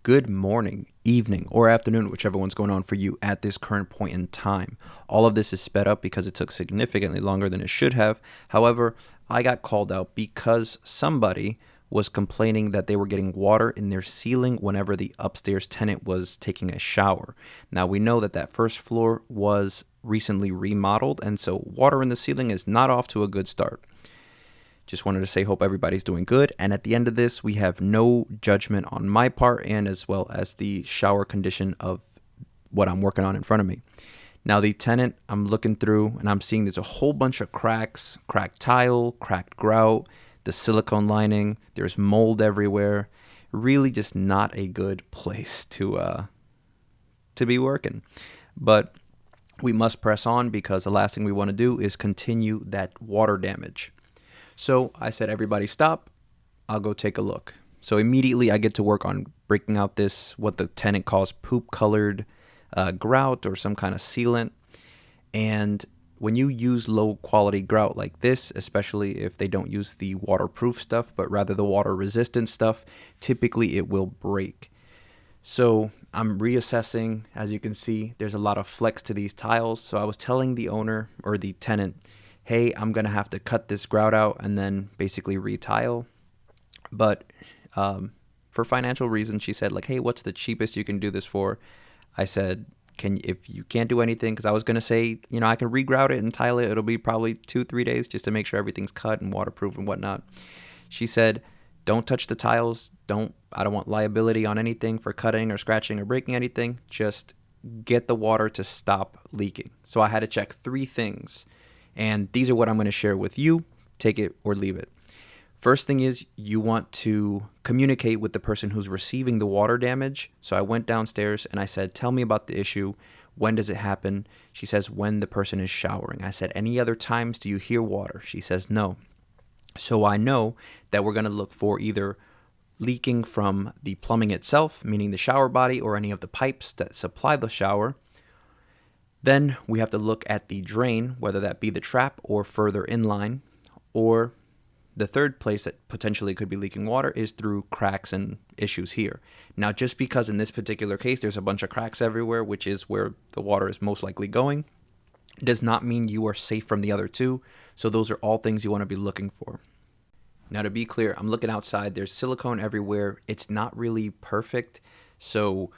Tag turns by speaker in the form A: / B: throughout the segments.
A: Good morning, evening, or afternoon, whichever one's going on for you at this current point in time. All of this is sped up because it took significantly longer than it should have. However, I got called out because somebody was complaining that they were getting water in their ceiling whenever the upstairs tenant was taking a shower. Now, we know that first floor was recently remodeled, and so water in the ceiling is not off to a good start. Just wanted to say, hope everybody's doing good. And at the end of this, we have no judgment on my part and as well as the shower condition of what I'm working on in front of me. Now, the tenant, I'm looking through and I'm seeing there's a whole bunch of cracks, cracked tile, cracked grout, the silicone lining. There's mold everywhere. Really just not a good place to be working. But we must press on because the last thing we want to do is continue that water damage. So I said, everybody stop. I'll go take a look. So immediately I get to work on breaking out this, what the tenant calls poop colored grout or some kind of sealant. And when you use low quality grout like this, especially if they don't use the waterproof stuff, but rather the water resistant stuff, typically it will break. So I'm reassessing. As you can see, there's a lot of flex to these tiles. So I was telling the owner or the tenant, hey, I'm going to have to cut this grout out and then basically retile. But for financial reasons, she said, like, hey, what's the cheapest you can do this for? I said, if you can't do anything, because I was going to say, I can regrout it and tile it. It'll be probably 2-3 days just to make sure everything's cut and waterproof and whatnot. She said, don't touch the tiles. I don't want liability on anything for cutting or scratching or breaking anything. Just get the water to stop leaking. So I had to check 3 things. And these are what I'm going to share with you. Take it or leave it. First thing is you want to communicate with the person who's receiving the water damage. So I went downstairs and I said, tell me about the issue. When does it happen? She says, when the person is showering. I said, any other times do you hear water? She says, no. So I know that we're going to look for either leaking from the plumbing itself, meaning the shower body or any of the pipes that supply the shower. Then we have to look at the drain, whether that be the trap or further inline, or the third place that potentially could be leaking water is through cracks and issues here. Now, just because in this particular case there's a bunch of cracks everywhere, which is where the water is most likely going, does not mean you are safe from the other two. So those are all things you want to be looking for. Now, to be clear, I'm looking outside. There's silicone everywhere. It's not really perfect. So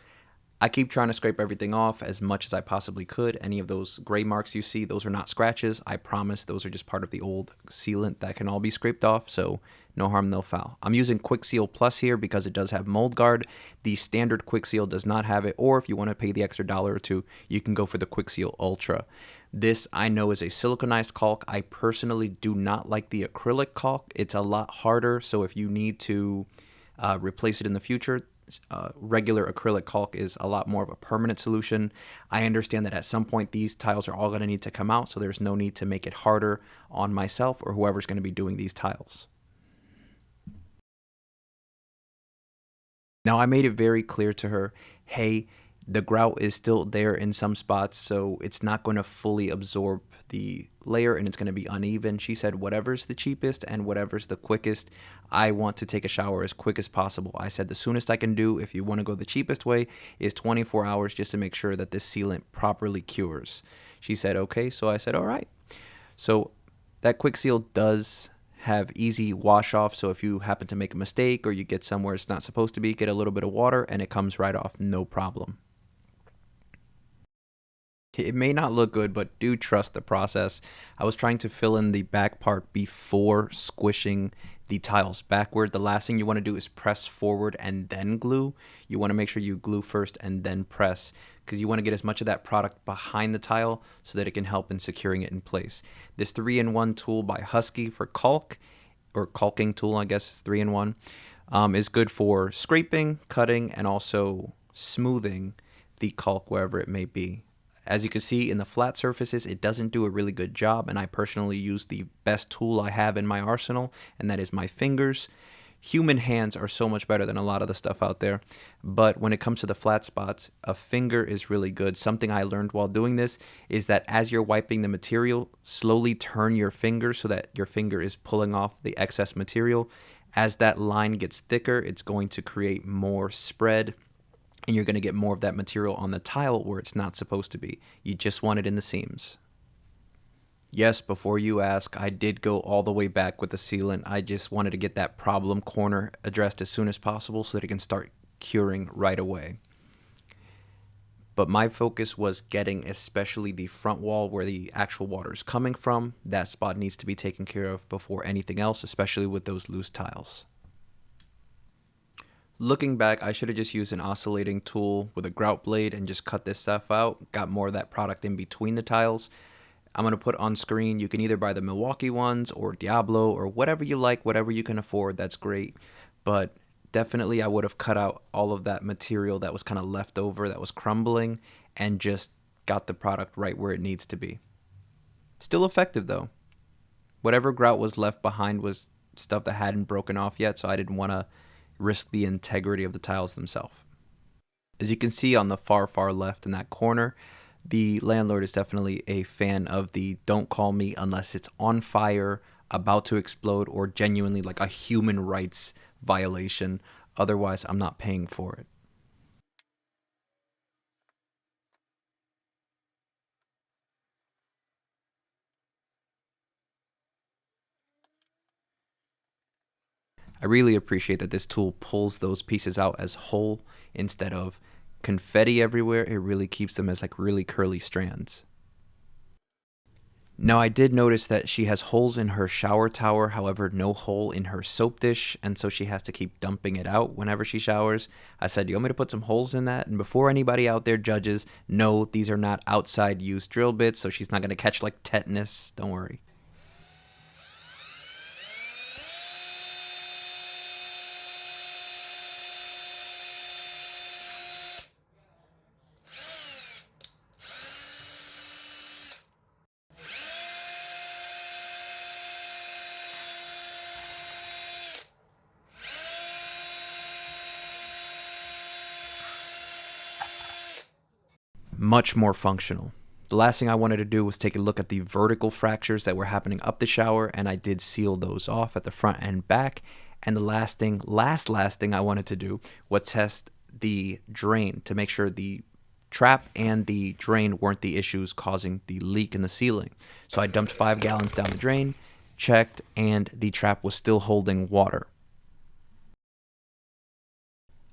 A: I keep trying to scrape everything off as much as I possibly could. Any of those gray marks you see, those are not scratches. I promise those are just part of the old sealant that can all be scraped off. So no harm, no foul. I'm using Quick Seal Plus here because it does have mold guard. The standard Quick Seal does not have it. Or if you want to pay the extra $1 or $2, you can go for the Quick Seal Ultra. This I know is a siliconized caulk. I personally do not like the acrylic caulk. It's a lot harder. So if you need to replace it in the future, regular acrylic caulk is a lot more of a permanent solution. I understand that at some point these tiles are all going to need to come out, so there's no need to make it harder on myself or whoever's going to be doing these tiles. Now, I made it very clear to her, hey, the grout is still there in some spots, so it's not going to fully absorb the layer and it's going to be uneven. She said, whatever's the cheapest and whatever's the quickest, I want to take a shower as quick as possible. I said, the soonest I can do, if you want to go the cheapest way, is 24 hours just to make sure that this sealant properly cures. She said, okay. So I said, all right. So that Quick Seal does have easy wash off. So if you happen to make a mistake or you get somewhere it's not supposed to be, get a little bit of water and it comes right off, no problem. It may not look good, but do trust the process. I was trying to fill in the back part before squishing the tiles backward. The last thing you want to do is press forward and then glue. You want to make sure you glue first and then press because you want to get as much of that product behind the tile so that it can help in securing it in place. This 3-in-1 tool by Husky for caulk, or caulking tool, I guess is 3-in-1, is good for scraping, cutting, and also smoothing the caulk wherever it may be. As you can see in the flat surfaces, it doesn't do a really good job, and I personally use the best tool I have in my arsenal, and that is my fingers. Human hands are so much better than a lot of the stuff out there, but when it comes to the flat spots, a finger is really good. Something I learned while doing this is that as you're wiping the material, slowly turn your finger so that your finger is pulling off the excess material. As that line gets thicker, it's going to create more spread and you're going to get more of that material on the tile where it's not supposed to be. You just want it in the seams. Yes, before you ask, I did go all the way back with the sealant. I just wanted to get that problem corner addressed as soon as possible so that it can start curing right away. But my focus was getting especially the front wall where the actual water is coming from. That spot needs to be taken care of before anything else, especially with those loose tiles. Looking back, I should have just used an oscillating tool with a grout blade and just cut this stuff out. Got more of that product in between the tiles. I'm going to put on screen, you can either buy the Milwaukee ones or Diablo or whatever you like, whatever you can afford, that's great. But definitely I would have cut out all of that material that was kind of left over, that was crumbling, and just got the product right where it needs to be. Still effective though. Whatever grout was left behind was stuff that hadn't broken off yet, so I didn't want to risk the integrity of the tiles themselves. As you can see on the far left in that corner, the landlord is definitely a fan of the don't call me unless it's on fire, about to explode, or genuinely like a human rights violation. Otherwise, I'm not paying for it. I really appreciate that this tool pulls those pieces out as whole instead of confetti everywhere. It really keeps them as like really curly strands. Now, I did notice that she has holes in her shower tower, however, no hole in her soap dish, and so she has to keep dumping it out whenever she showers. I said, you want me to put some holes in that? And before anybody out there judges, no, these are not outside use drill bits, so she's not going to catch like tetanus. Don't worry. Much more functional. The last thing I wanted to do was take a look at the vertical fractures that were happening up the shower, and I did seal those off at the front and back. And the last thing I wanted to do was test the drain to make sure the trap and the drain weren't the issues causing the leak in the ceiling. So I dumped 5 gallons down the drain, checked, and the trap was still holding water.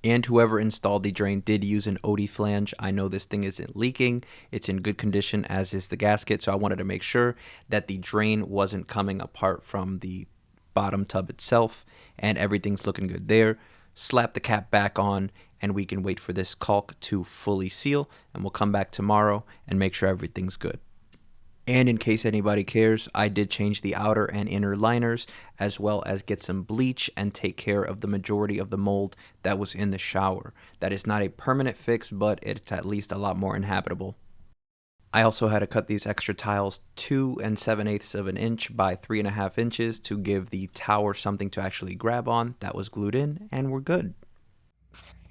A: And whoever installed the drain did use an OD flange. I know this thing isn't leaking. It's in good condition, as is the gasket. So I wanted to make sure that the drain wasn't coming apart from the bottom tub itself, and everything's looking good there. Slap the cap back on, and we can wait for this caulk to fully seal, and we'll come back tomorrow and make sure everything's good. And in case anybody cares, I did change the outer and inner liners, as well as get some bleach and take care of the majority of the mold that was in the shower. That is not a permanent fix, but it's at least a lot more inhabitable. I also had to cut these extra tiles 2 7/8 of an inch by 3.5 inches to give the tower something to actually grab on. That was glued in, and we're good.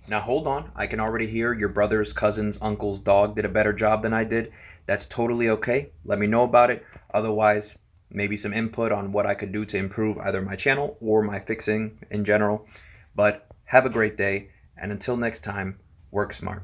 A: Now hold on, I can already hear your brother's, cousin's, uncle's dog did a better job than I did. That's totally okay. Let me know about it. Otherwise, maybe some input on what I could do to improve either my channel or my fixing in general. But have a great day, and until next time, work smart.